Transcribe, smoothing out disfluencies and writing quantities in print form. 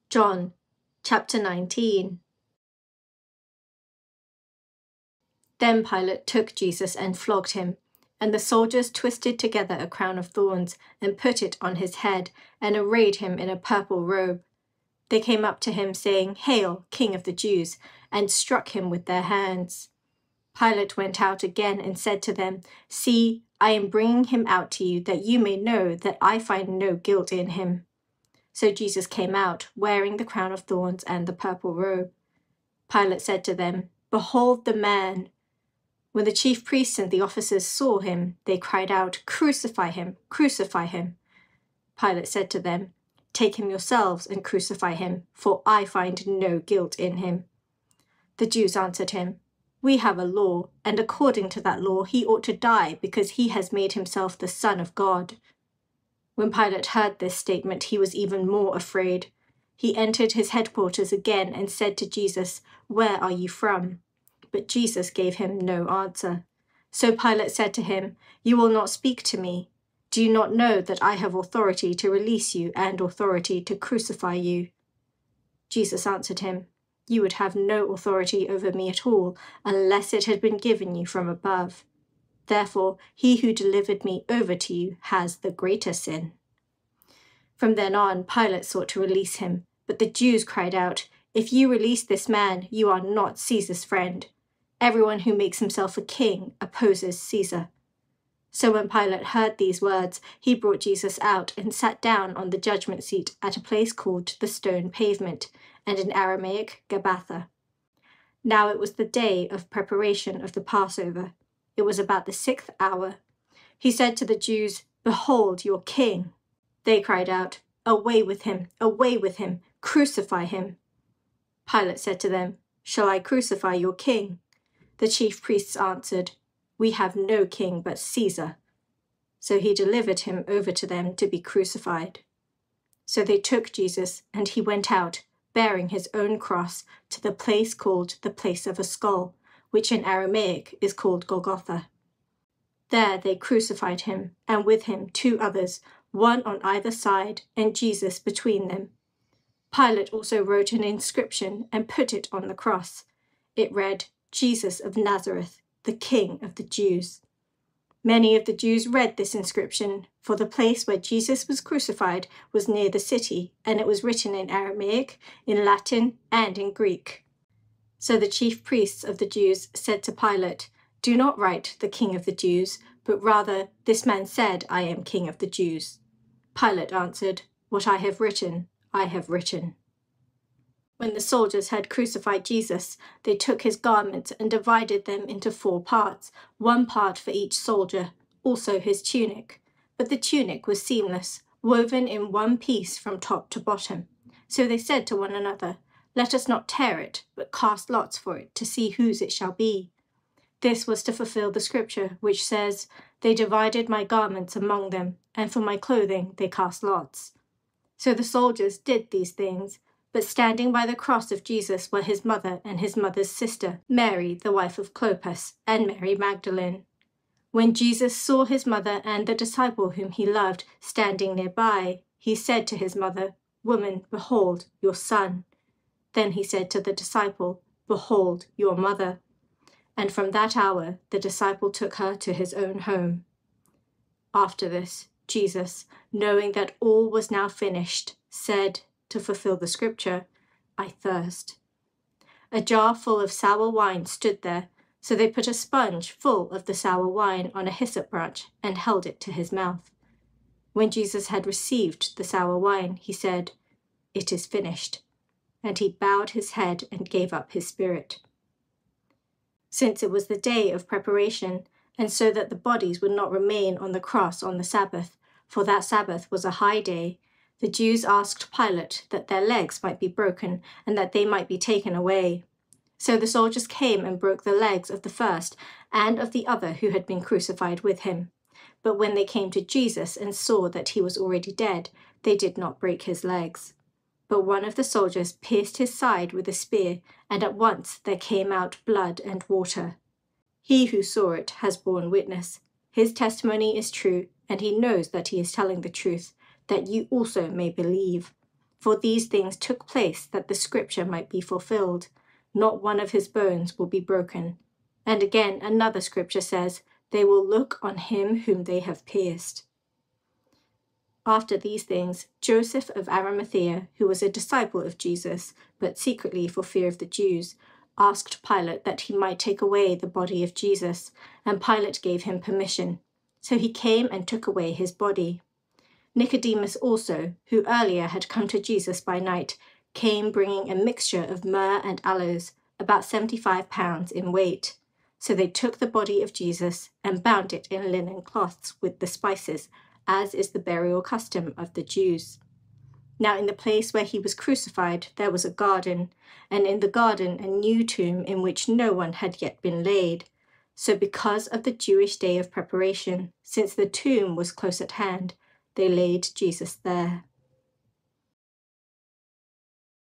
John chapter 19. Then Pilate took Jesus and flogged him, and the soldiers twisted together a crown of thorns and put it on his head and arrayed him in a purple robe. They came up to him, saying, "Hail, King of the Jews," and struck him with their hands. Pilate went out again and said to them, "See, I am bringing him out to you, that you may know that I find no guilt in him." So Jesus came out, wearing the crown of thorns and the purple robe. Pilate said to them, "Behold the man." When the chief priests and the officers saw him, they cried out, "Crucify him! Crucify him!" Pilate said to them, "Take him yourselves and crucify him, for I find no guilt in him." The Jews answered him, "We have a law, and according to that law he ought to die because he has made himself the Son of God." When Pilate heard this statement, he was even more afraid. He entered his headquarters again and said to Jesus, "Where are you from?" But Jesus gave him no answer. So Pilate said to him, "You will not speak to me? Do you not know that I have authority to release you and authority to crucify you?" Jesus answered him, "You would have no authority over me at all unless it had been given you from above. Therefore, he who delivered me over to you has the greater sin." From then on, Pilate sought to release him, but the Jews cried out, "If you release this man, you are not Caesar's friend. Everyone who makes himself a king opposes Caesar." So when Pilate heard these words, he brought Jesus out and sat down on the judgment seat at a place called the Stone Pavement, and in Aramaic, Gabbatha. Now it was the day of preparation of the Passover. It was about the 6th hour. He said to the Jews, "Behold your king." They cried out, "Away with him! Away with him! Crucify him!" Pilate said to them, "Shall I crucify your king?" The chief priests answered, "We have no king but Caesar." So he delivered him over to them to be crucified. So they took Jesus, and he went out, bearing his own cross, to the place called the Place of a Skull, which in Aramaic is called Golgotha. There they crucified him, and with him 2 others, one on either side, and Jesus between them. Pilate also wrote an inscription and put it on the cross. It read, "Jesus of Nazareth, the King of the Jews." Many of the Jews read this inscription, for the place where Jesus was crucified was near the city, and it was written in Aramaic, in Latin, and in Greek. So the chief priests of the Jews said to Pilate, "Do not write the King of the Jews, but rather, this man said, 'I am King of the Jews.'" Pilate answered, "What I have written, I have written." When the soldiers had crucified Jesus, they took his garments and divided them into 4 parts, 1 part for each soldier, also his tunic. But the tunic was seamless, woven in one piece from top to bottom. So they said to one another, "Let us not tear it, but cast lots for it, to see whose it shall be." This was to fulfill the scripture, which says, "They divided my garments among them, and for my clothing they cast lots." So the soldiers did these things, but standing by the cross of Jesus were his mother and his mother's sister, Mary, the wife of Clopas, and Mary Magdalene. When Jesus saw his mother and the disciple whom he loved standing nearby, he said to his mother, "Woman, behold your son." Then he said to the disciple, "Behold your mother." And from that hour the disciple took her to his own home. After this, Jesus, knowing that all was now finished, said, to fulfill the scripture, "I thirst." A jar full of sour wine stood there, so they put a sponge full of the sour wine on a hyssop branch and held it to his mouth. When Jesus had received the sour wine, he said, "It is finished." And he bowed his head and gave up his spirit. Since it was the day of preparation, and so that the bodies would not remain on the cross on the Sabbath, for that Sabbath was a high day, the Jews asked Pilate that their legs might be broken and that they might be taken away. So the soldiers came and broke the legs of the first and of the other who had been crucified with him. But when they came to Jesus and saw that he was already dead, they did not break his legs. But one of the soldiers pierced his side with a spear, and at once there came out blood and water. He who saw it has borne witness. His testimony is true, and he knows that he is telling the truth, that you also may believe. For these things took place that the scripture might be fulfilled. Not one of his bones will be broken. And again, another scripture says, they will look on him whom they have pierced. After these things, Joseph of Arimathea, who was a disciple of Jesus, but secretly for fear of the Jews, asked Pilate that he might take away the body of Jesus, and Pilate gave him permission. So he came and took away his body. Nicodemus also, who earlier had come to Jesus by night, came bringing a mixture of myrrh and aloes, about 75 pounds in weight. So they took the body of Jesus and bound it in linen cloths with the spices, as is the burial custom of the Jews. Now in the place where he was crucified there was a garden, and in the garden a new tomb in which no one had yet been laid. So because of the Jewish day of preparation, since the tomb was close at hand, they laid Jesus there.